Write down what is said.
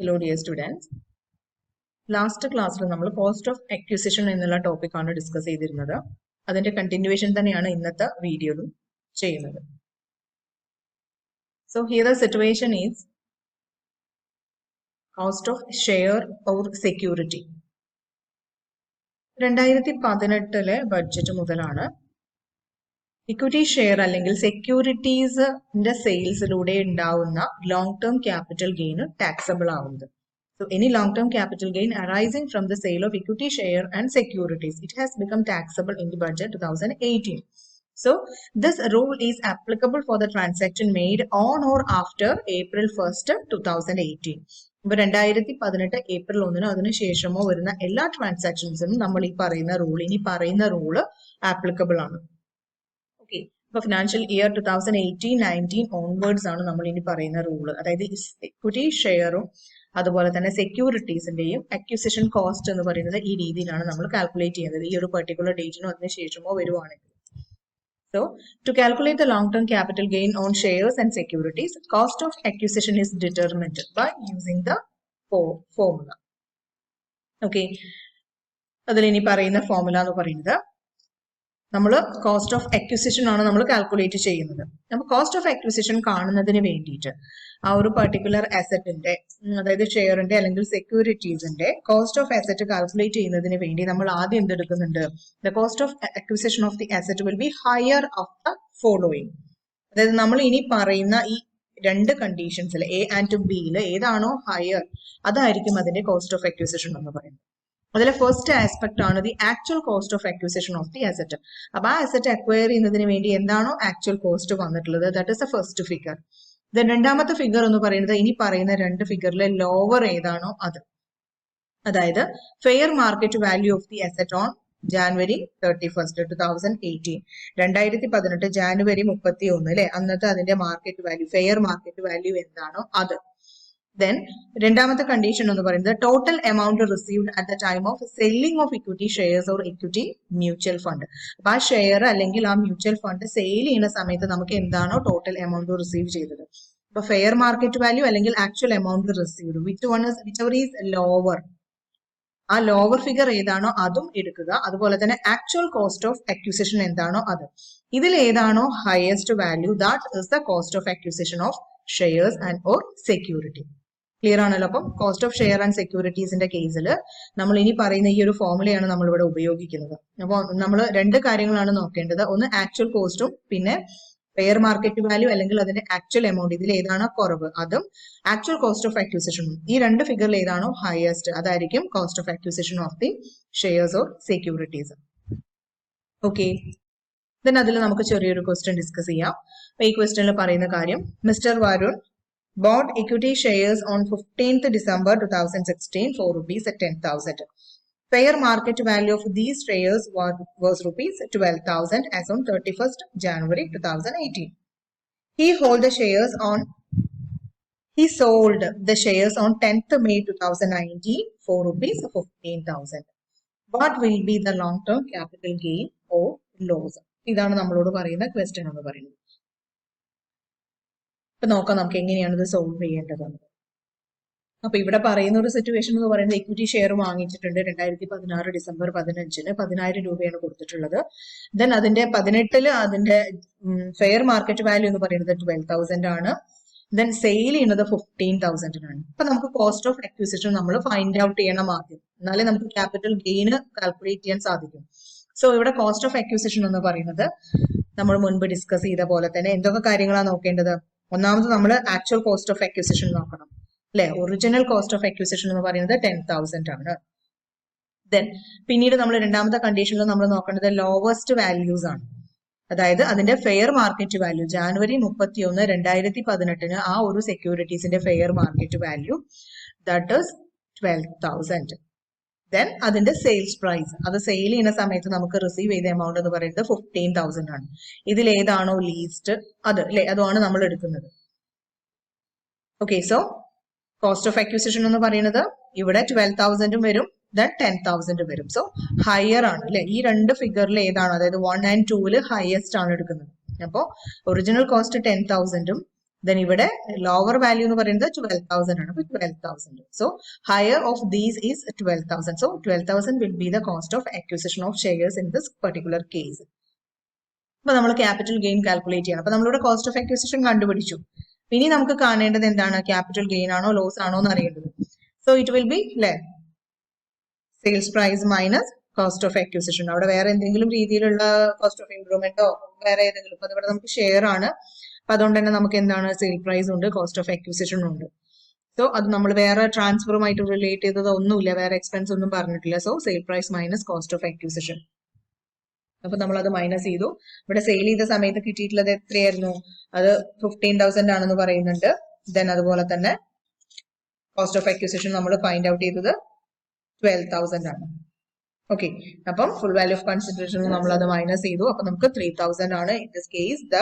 Hello dear students. Last ക്ലാസ്സിൽ നമ്മൾ cost of acquisition എന്നുള്ള ടോപ്പിക്കാണ് ഡിസ്കസ് ചെയ്തിരുന്നത്. അതിന്റെ കണ്ടിന്യൂവേഷൻ തന്നെയാണ് ഇന്നത്തെ വീഡിയോയിലും ചെയ്യുന്നത്. So here the situation is cost of share or security. 2018 budget മുതലാണ് ഇക്വിറ്റി ഷെയർ അല്ലെങ്കിൽ സെക്യൂരിറ്റീസിന്റെ സെയിൽസിലൂടെ ഉണ്ടാവുന്ന long term capital gain taxable ആവുന്നത്. So any long-term capital gain arising from the sale of equity share and securities, it has become taxable in the budget 2018. So this rule is applicable for the transaction made on or after April 1st, 2018. ഇപ്പോൾ 2018 April 1 അതിന് ശേഷമോ വരുന്ന എല്ലാ ട്രാൻസാക്ഷൻസിനും നമ്മൾ ഈ പറയുന്ന rule applicable ആണ്. Okay, ഇപ്പൊ ഫിനാൻഷ്യൽ ഇയർ 2018-19 ഓൺവേർഡ്സ് ആണ് നമ്മൾ ഇനി പറയുന്ന റൂള്. അതായത് ഇക്വിറ്റി ഷെയറും അതുപോലെ തന്നെ സെക്യൂരിറ്റീസിന്റെയും അക്വിസിഷൻ കോസ്റ്റ് എന്ന് പറയുന്നത് ഈ രീതിയിലാണ് നമ്മൾ കാൽക്കുലേറ്റ് ചെയ്യുന്നത്. ഈ ഒരു പെർട്ടിക്കുലർ ഡേറ്റിനോ അതിന് ശേഷമോ വരുവാണെങ്കിൽ. So to calculate the long term capital gain on shares and securities, cost of acquisition is determined by using the formula. Okay, അതിൽ ഇനി പറയുന്ന ഫോർമുല എന്ന് പറയുന്നത് നമ്മൾ കോസ്റ്റ് ഓഫ് അക്വിസിഷൻ ആണ് നമ്മൾ കാൽക്കുലേറ്റ് ചെയ്യുന്നത്. നമ്മൾ കോസ്റ്റ് ഓഫ് അക്വിസിഷൻ കാണുന്നതിന് വേണ്ടിയിട്ട് ആ ഒരു പെർട്ടിക്കുലർ അസറ്റിന്റെ, അതായത് ഷെയറിന്റെ അല്ലെങ്കിൽ സെക്യൂരിറ്റീസിന്റെ കോസ്റ്റ് ഓഫ് അസറ്റ് കാൽക്കുലേറ്റ് ചെയ്യുന്നതിന് വേണ്ടി നമ്മൾ ആദ്യം എന്തെടുക്കുന്നുണ്ട്? The cost of acquisition of the asset will be higher of the following. അതായത് നമ്മൾ ഇനി പറയുന്ന ഈ രണ്ട് കണ്ടീഷൻസിൽ എ ആൻഡ് ബിയിൽ ഏതാണോ ഹയർ അതായിരിക്കും അതിന്റെ കോസ്റ്റ് ഓഫ് അക്വിസിഷൻ എന്ന് പറയുന്നത്. അതിലെ ഫസ്റ്റ് ആസ്പെക്ട് ആണ് the actual cost of acquisition of the asset. അപ്പൊ ആ അസറ്റ് അക്വയർ ചെയ്യുന്നതിന് വേണ്ടി എന്താണോ ആക്ച്വൽ കോസ്റ്റ് വന്നിട്ടുള്ളത്, that is the first figure. Then രണ്ടാമത്തെ ഫിഗർ എന്ന് പറയുന്നത് ഇനി പറയുന്ന രണ്ട് ഫിഗറിലെ ലോവർ ഏതാണോ അത്. അതായത് fair market value of the asset on January 31st, 2018. 2018 January 31 അല്ലെ, അന്നത്തെ അതിന്റെ market value, fair market value എന്താണോ അത്. ദെൻ രണ്ടാമത്തെ കണ്ടീഷൻ എന്ന് പറയുന്നത് total amount received at the time of selling of equity shares or equity mutual fund. അപ്പൊ ആ ഷെയർ അല്ലെങ്കിൽ ആ മ്യൂച്വൽ ഫണ്ട് സെയിൽ ചെയ്യുന്ന സമയത്ത് നമുക്ക് എന്താണോ ടോട്ടൽ എമൗണ്ട് റിസീവ് ചെയ്തത്. അപ്പൊ ഫെയർ മാർക്കറ്റ് വാല്യൂ അല്ലെങ്കിൽ actual amount received, which is lower, ആ ലോവർ ഫിഗർ ഏതാണോ അതും എടുക്കുക. അതുപോലെ തന്നെ ആക്ച്വൽ കോസ്റ്റ് ഓഫ് അക്വിസിഷൻ എന്താണോ അത്. ഇതിൽ ഏതാണോ highest value, that is the cost of acquisition of shares and or security. Clear ആണല്ലോ? അപ്പം കോസ്റ്റ് ഓഫ് ഷെയർ ആൻഡ് സെക്യൂരിറ്റീസിന്റെ കേസിൽ നമ്മൾ ഇനി പറയുന്ന ഈ ഒരു ഫോർമുലയാണ് നമ്മൾ ഇവിടെ ഉപയോഗിക്കുന്നത്. അപ്പോൾ നമ്മൾ രണ്ട് കാര്യങ്ങളാണ് നോക്കേണ്ടത്. ഒന്ന് ആക്ച്വൽ കോസ്റ്റും പിന്നെ ഫെയർ മാർക്കറ്റ് വാല്യൂ അല്ലെങ്കിൽ അതിന്റെ ആക്ച്വൽ എമൗണ്ട്, ഇതിൽ ഏതാണോ കുറവ് അതും ആക്ച്വൽ കോസ്റ്റ് ഓഫ് അക്വിസിഷനും. ഈ രണ്ട് ഫിഗറിൽ ഏതാണോ ഹയസ്റ്റ് അതായിരിക്കും cost of acquisition of the shares or securities. Okay, then അതിൽ നമുക്ക് ചെറിയൊരു ക്വസ്റ്റ്യൻ ഡിസ്കസ് ചെയ്യാം. അപ്പൊ ഈ ക്വസ്റ്റ്യനിൽ പറയുന്ന കാര്യം, mister Varun bought equity shares on 15th December 2016 for rupees 10,000. Fair market value of these shares was rupees 12,000 as on 31st January 2018. He sold the shares on 10th May 2019 for rupees 15,000. What will be the long-term capital gain or loss? ഇതാണ് നമ്മളോട് പറയുന്ന question എന്ന് പറയുന്നത്. അപ്പൊ നോക്കാം നമുക്ക് എങ്ങനെയാണ് ഇത് സോൾവ് ചെയ്യേണ്ടതെന്ന്. അപ്പൊ ഇവിടെ പറയുന്ന ഒരു സിറ്റുവേഷൻ എന്ന് പറയുന്നത് ഇക്വിറ്റി ഷെയർ വാങ്ങിച്ചിട്ടുണ്ട് 2016 ഡിസംബർ 15-ന് 10,000 രൂപയാണ് കൊടുത്തിട്ടുള്ളത്. ദെൻ അതിന്റെ 18-ല് അതിന്റെ ഫെയർ മാർക്കറ്റ് വാല്യൂ എന്ന് പറയുന്നത് 12,000 ആണ്. ദെൻ സെയിൽ ചെയ്യുന്നത് 15,000-നാണ്. അപ്പൊ നമുക്ക് കോസ്റ്റ് ഓഫ് അക്വിസിഷൻ നമ്മൾ ഫൈൻഡ് ഔട്ട് ചെയ്യണം ആദ്യം, എന്നാലേ നമുക്ക് ക്യാപിറ്റൽ ഗെയിൻ കാൽക്കുലേറ്റ് ചെയ്യാൻ സാധിക്കും. സോ ഇവിടെ കോസ്റ്റ് ഓഫ് അക്വിസിഷൻ എന്ന് പറയുന്നത് നമ്മൾ മുൻപ് ഡിസ്കസ് ചെയ്ത പോലെ തന്നെ എന്തൊക്കെ കാര്യങ്ങളാണ് നോക്കേണ്ടത്? ഒന്നാമത് നമ്മൾ ആക്ച്വൽ കോസ്റ്റ് ഓഫ് അക്വിസിഷൻ നോക്കണം അല്ലെ. ഒറിജിനൽ കോസ്റ്റ് ഓഫ് അക്വിസിഷൻ എന്ന് പറയുന്നത് 10,000 ആണ്. ദെൻ പിന്നീട് നമ്മൾ രണ്ടാമത്തെ കണ്ടീഷനിൽ നമ്മൾ നോക്കേണ്ടത് ലോവസ്റ്റ് വാല്യൂസ് ആണ്. അതായത് അതിന്റെ ഫെയർ മാർക്കറ്റ് വാല്യൂ ജാനുവരി 31, 2018-ന് ആ ഒരു സെക്യൂരിറ്റീസിന്റെ fair market value that is 12,000. Then അതിന്റെ സെയിൽസ് പ്രൈസ്, അത് സെയിൽ ചെയ്യുന്ന സമയത്ത് നമുക്ക് റിസീവ് ചെയ്ത എമൗണ്ട് എന്ന് പറയുന്നത് 15,000 ആണ്. ഇതിൽ ഏതാണോ ലീസ്റ്റ് അത് അല്ലെ, അതുമാണ് നമ്മൾ എടുക്കുന്നത്. Okay, so cost of acquisition എന്ന് പറയുന്നത് ഇവിടെ 12,000 വരും, ദെൻ 10,000 വരും. സോ ഹയർ ആണ് അല്ലെ. ഈ രണ്ട് ഫിഗറിൽ ഏതാണ്, അതായത് 1 and 2-ല് ഹയസ്റ്റ് ആണ് എടുക്കുന്നത്. അപ്പോൾ ഒറിജിനൽ കോസ്റ്റ് 10,000-ഉം ദെൻ ഇവിടെ ലോവർ വാല്യൂ എന്ന് പറയുന്നത് 12,000 ആണ്. അപ്പൊ 12,000. So higher of these is 12,000. So 12,000 will be the cost of acquisition of shares in this particular case. അപ്പൊ നമ്മൾ ക്യാപിറ്റൽ ഗെയിൻ കാൽക്കുലേറ്റ് ചെയ്യണം. അപ്പൊ നമ്മളിവിടെ കോസ്റ്റ് ഓഫ് അക്വിസിഷൻ കണ്ടുപിടിച്ചു. ഇനി നമുക്ക് കാണേണ്ടത് എന്താണ്? ക്യാപിറ്റൽ ഗെയിൻ ആണോ ലോസ് ആണോ എന്ന് അറിയേണ്ടത്. So it will be sales price minus cost of acquisition. അവിടെ വേറെ എന്തെങ്കിലും രീതിയിലുള്ള കോസ്റ്റ് ഓഫ് ഇംപ്രൂവ്മെന്റോ വേറെ ഏതെങ്കിലും, അപ്പൊ ഇവിടെ നമുക്ക് ഷെയർ ആണ്. അപ്പൊ അതുകൊണ്ട് തന്നെ നമുക്ക് എന്താണ്? സെയിൽ പ്രൈസ് ഉണ്ട്, കോസ്റ്റ് ഓഫ് അക്വിസിഷനും ഉണ്ട്. സോ അത് നമ്മൾ വേറെ ട്രാൻസ്ഫറുമായിട്ട് റിലേറ്റ് ചെയ്തത് ഒന്നുമില്ല, വേറെ എക്സ്പെൻസ് ഒന്നും പറഞ്ഞിട്ടില്ല. So sale price minus cost of acquisition. അപ്പൊ നമ്മൾ അത് മൈനസ് ചെയ്തു. ഇവിടെ സെയിൽ ചെയ്ത സമയത്ത് കിട്ടിയിട്ടുള്ളത് എത്രയായിരുന്നു? അത് 15,000 ആണെന്ന് പറയുന്നുണ്ട്. ദെൻ അതുപോലെ തന്നെ കോസ്റ്റ് ഓഫ് അക്വിസിഷൻ നമ്മൾ ഫൈൻഡ് ഔട്ട് ചെയ്തത് 12,000 ആണ്. ഓക്കെ, അപ്പം ഫുൾ വാല്യൂ ഓഫ് കൺസിഡറേഷൻ നമ്മൾ അത് മൈനസ് ചെയ്തു. അപ്പൊ നമുക്ക് 3,000 ആണ്. In this case the